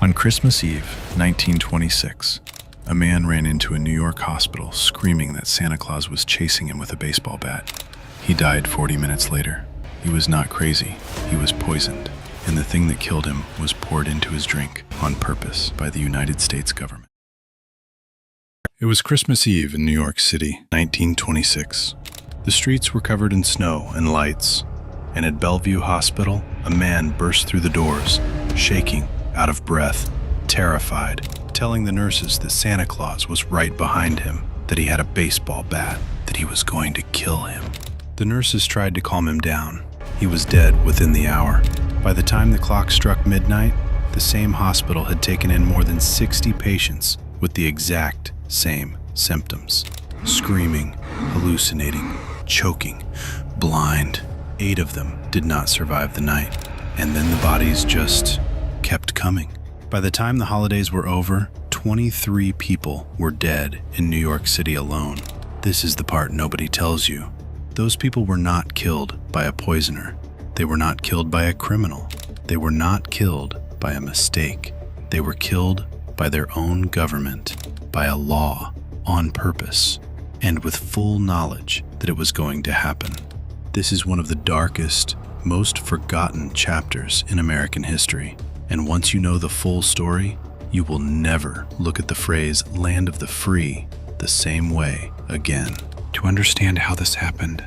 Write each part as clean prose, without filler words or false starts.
On Christmas Eve, 1926, a man ran into a New York hospital screaming that Santa Claus was chasing him with a baseball bat. He died 40 minutes later. He was not crazy, he was poisoned, and the thing that killed him was poured into his drink on purpose by the United States government. It was Christmas Eve in New York City, 1926. The streets were covered in snow and lights, and at Bellevue Hospital, a man burst through the doors, shaking, out of breath, terrified, telling the nurses that Santa Claus was right behind him, that he had a baseball bat, that he was going to kill him. The nurses tried to calm him down. He was dead within the hour. By the time the clock struck midnight, the same hospital had taken in more than 60 patients with the exact same symptoms: screaming, hallucinating, choking, blind. 8 of them did not survive the night, and then the bodies just kept coming. By the time the holidays were over, 23 people were dead in New York City alone. This is the part nobody tells you. Those people were not killed by a poisoner. They were not killed by a criminal. They were not killed by a mistake. They were killed by their own government, by a law, on purpose, and with full knowledge that it was going to happen. This is one of the darkest, most forgotten chapters in American history. And once you know the full story, you will never look at the phrase "land of the free" the same way again. To understand how this happened,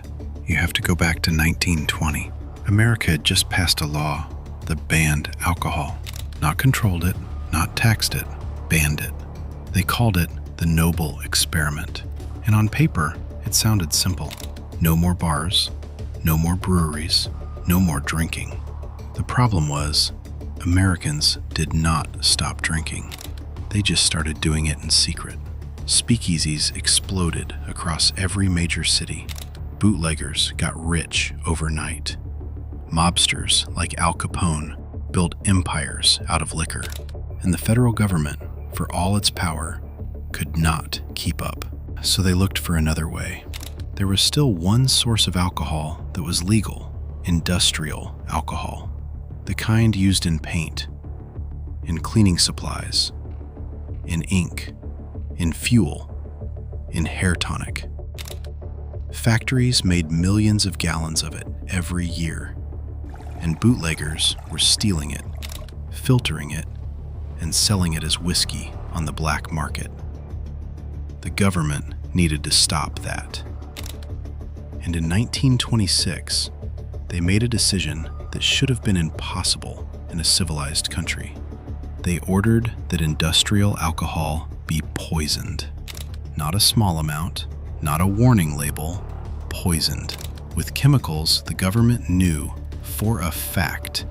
you have to go back to 1920. America had just passed a law that banned alcohol. Not controlled it, not taxed it, banned it. They called it the Noble Experiment. And on paper, it sounded simple. No more bars, no more breweries, no more drinking. The problem was, Americans did not stop drinking. They just started doing it in secret. Speakeasies exploded across every major city. Bootleggers got rich overnight. Mobsters like Al Capone built empires out of liquor. And the federal government, for all its power, could not keep up. So they looked for another way. There was still one source of alcohol that was legal: industrial alcohol. The kind used in paint, in cleaning supplies, in ink, in fuel, in hair tonic. Factories made millions of gallons of it every year, and bootleggers were stealing it, filtering it, and selling it as whiskey on the black market. The government needed to stop that. And in 1926, they made a decision that should have been impossible in a civilized country. They ordered that industrial alcohol be poisoned. Not a small amount, not a warning label, poisoned. With chemicals the government knew for a fact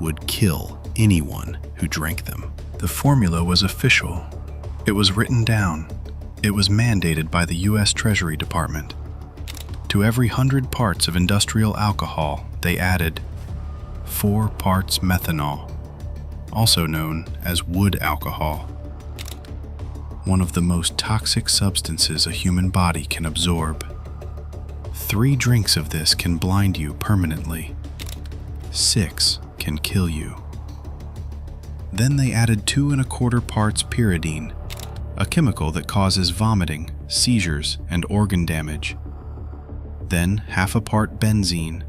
would kill anyone who drank them. The formula was official. It was written down. It was mandated by the U.S. Treasury Department. To every 100 parts of industrial alcohol, they added 4 parts methanol, also known as wood alcohol, one of the most toxic substances a human body can absorb. 3 drinks of this can blind you permanently. 6 can kill you. Then they added 2 1/4 parts pyridine, a chemical that causes vomiting, seizures, and organ damage. Then 1/2 part benzene,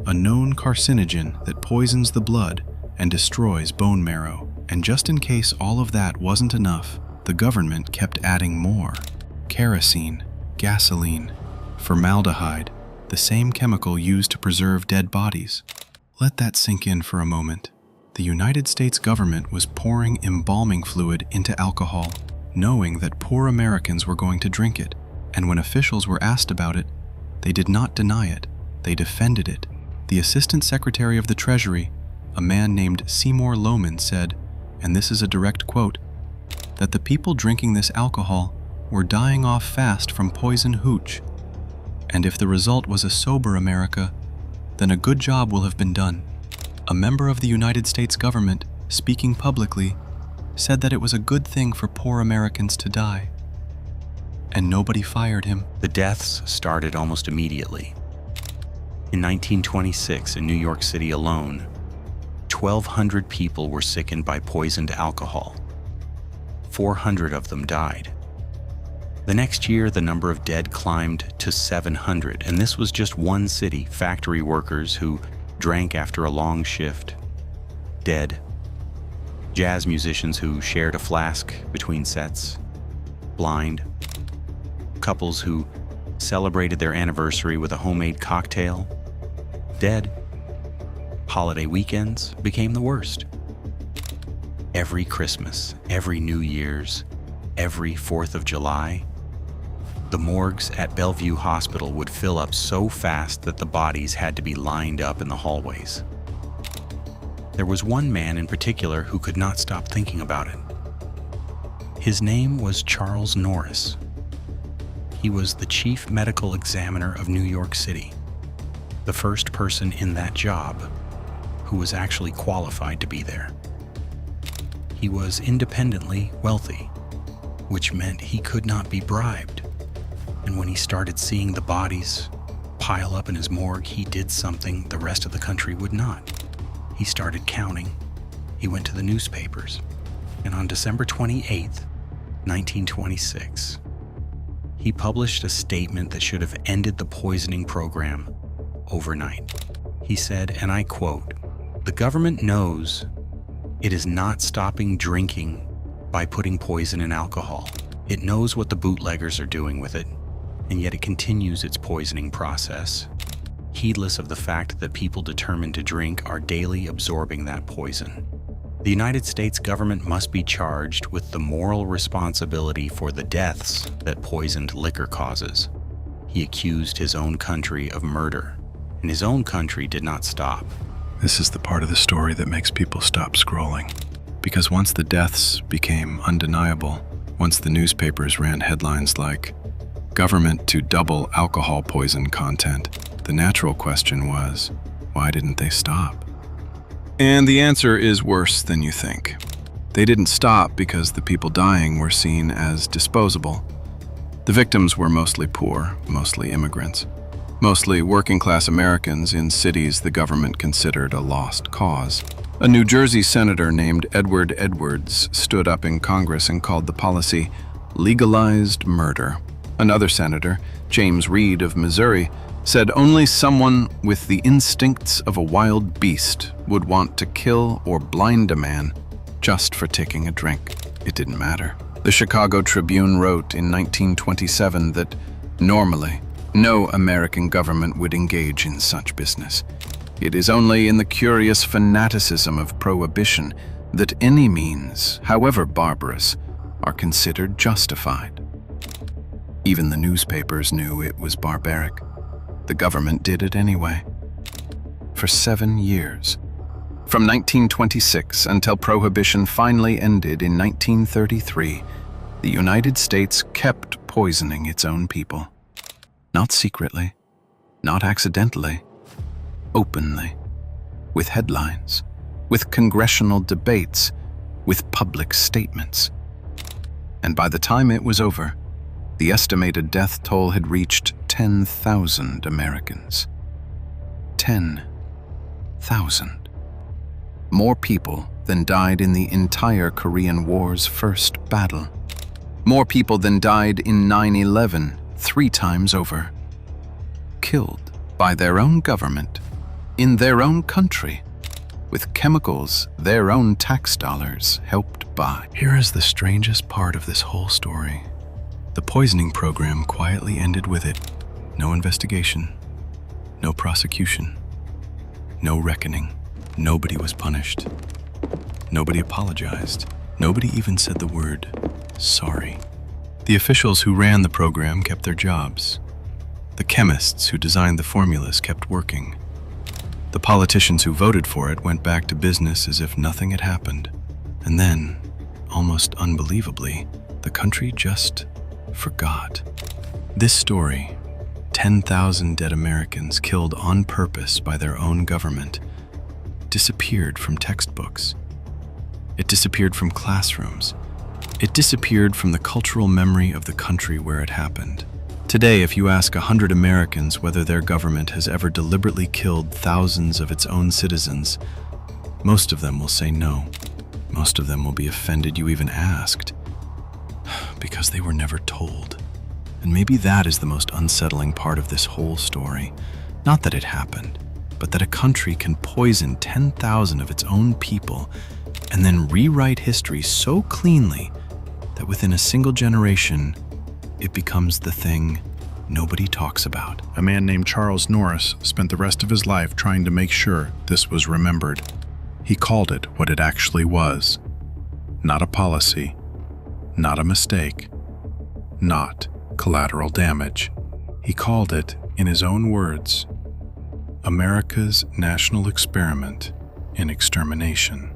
a known carcinogen that poisons the blood and destroys bone marrow. And just in case all of that wasn't enough, the government kept adding more: kerosene, gasoline, formaldehyde, the same chemical used to preserve dead bodies. Let that sink in for a moment. The United States government was pouring embalming fluid into alcohol, knowing that poor Americans were going to drink it. And when officials were asked about it, they did not deny it. They defended it. The Assistant Secretary of the Treasury, a man named Seymour Loman, said, and this is a direct quote, that the people drinking this alcohol were dying off fast from poison hooch. And if the result was a sober America, then a good job will have been done. A member of the United States government, speaking publicly, said that it was a good thing for poor Americans to die. And nobody fired him. The deaths started almost immediately. In 1926, in New York City alone, 1,200 people were sickened by poisoned alcohol. 400 of them died. The next year, the number of dead climbed to 700, and this was just one city. Factory workers who drank after a long shift, dead. Jazz musicians who shared a flask between sets, blind. Couples who celebrated their anniversary with a homemade cocktail, dead. Holiday weekends became the worst. Every Christmas, every New Year's, every 4th of July, the morgues at Bellevue Hospital would fill up so fast that the bodies had to be lined up in the hallways. There was one man in particular who could not stop thinking about it. His name was Charles Norris. He was the chief medical examiner of New York City, the first person in that job who was actually qualified to be there. He was independently wealthy, which meant he could not be bribed. And when he started seeing the bodies pile up in his morgue, he did something the rest of the country would not. He started counting. He went to the newspapers. And on December 28th, 1926, he published a statement that should have ended the poisoning program overnight. He said, and I quote, "The government knows it is not stopping drinking by putting poison in alcohol. It knows what the bootleggers are doing with it, and yet it continues its poisoning process, heedless of the fact that people determined to drink are daily absorbing that poison. The United States government must be charged with the moral responsibility for the deaths that poisoned liquor causes." He accused his own country of murder, and his own country did not stop. This is the part of the story that makes people stop scrolling. Because once the deaths became undeniable, once the newspapers ran headlines like, "Government to double alcohol poison content," the natural question was, why didn't they stop? And the answer is worse than you think. They didn't stop because the people dying were seen as disposable. The victims were mostly poor, mostly immigrants, mostly working-class Americans in cities the government considered a lost cause. A New Jersey senator named Edward Edwards stood up in Congress and called the policy legalized murder. Another senator, James Reed of Missouri, said only someone with the instincts of a wild beast would want to kill or blind a man just for taking a drink. It didn't matter. The Chicago Tribune wrote in 1927 that normally no American government would engage in such business. It is only in the curious fanaticism of Prohibition that any means, however barbarous, are considered justified. Even the newspapers knew it was barbaric. The government did it anyway. For 7 years, from 1926 until Prohibition finally ended in 1933, the United States kept poisoning its own people. Not secretly, not accidentally, openly, with headlines, with congressional debates, with public statements. And by the time it was over, the estimated death toll had reached 10,000 Americans. 10,000. More people than died in the entire Korean War's first battle. More people than died in 9/11 3 times over. Killed by their own government, in their own country, with chemicals their own tax dollars helped buy. Here is the strangest part of this whole story. The poisoning program quietly ended with it. No investigation, no prosecution, no reckoning. Nobody was punished. Nobody apologized. Nobody even said the word sorry. The officials who ran the program kept their jobs. The chemists who designed the formulas kept working. The politicians who voted for it went back to business as if nothing had happened. And then, almost unbelievably, the country just forgot. This story, 10,000 dead Americans killed on purpose by their own government, disappeared from textbooks. It disappeared from classrooms. It disappeared from the cultural memory of the country where it happened. Today, if you ask 100 Americans whether their government has ever deliberately killed thousands of its own citizens, Most of them will say no. Most of them will be offended you even asked, because they were never told. And maybe that is the most unsettling part of this whole story. Not that it happened, but that a country can poison 10,000 of its own people and then rewrite history so cleanly that within a single generation, it becomes the thing nobody talks about. A man named Charles Norris spent the rest of his life trying to make sure this was remembered. He called it what it actually was. Not a policy, not a mistake, not collateral damage. He called it, in his own words, America's national experiment in extermination.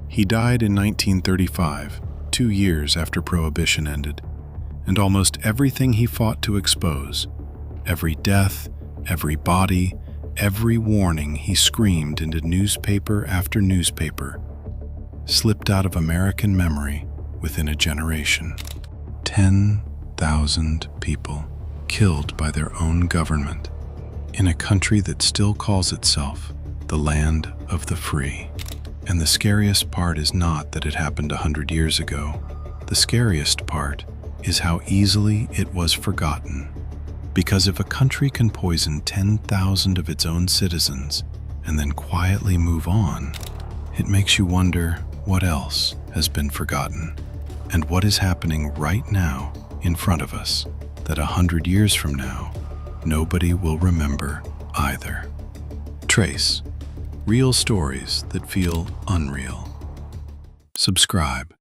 He died in 1935, 2 years after Prohibition ended, and almost everything he fought to expose, every death, every body, every warning he screamed into newspaper after newspaper, slipped out of American memory within a generation. 10,000 people killed by their own government in a country that still calls itself the land of the free. And the scariest part is not that it happened 100 years ago. The scariest part is how easily it was forgotten. Because if a country can poison 10,000 of its own citizens and then quietly move on, it makes you wonder what else has been forgotten and what is happening right now in front of us that 100 years from now, nobody will remember either. Trace. Real stories that feel unreal. Subscribe.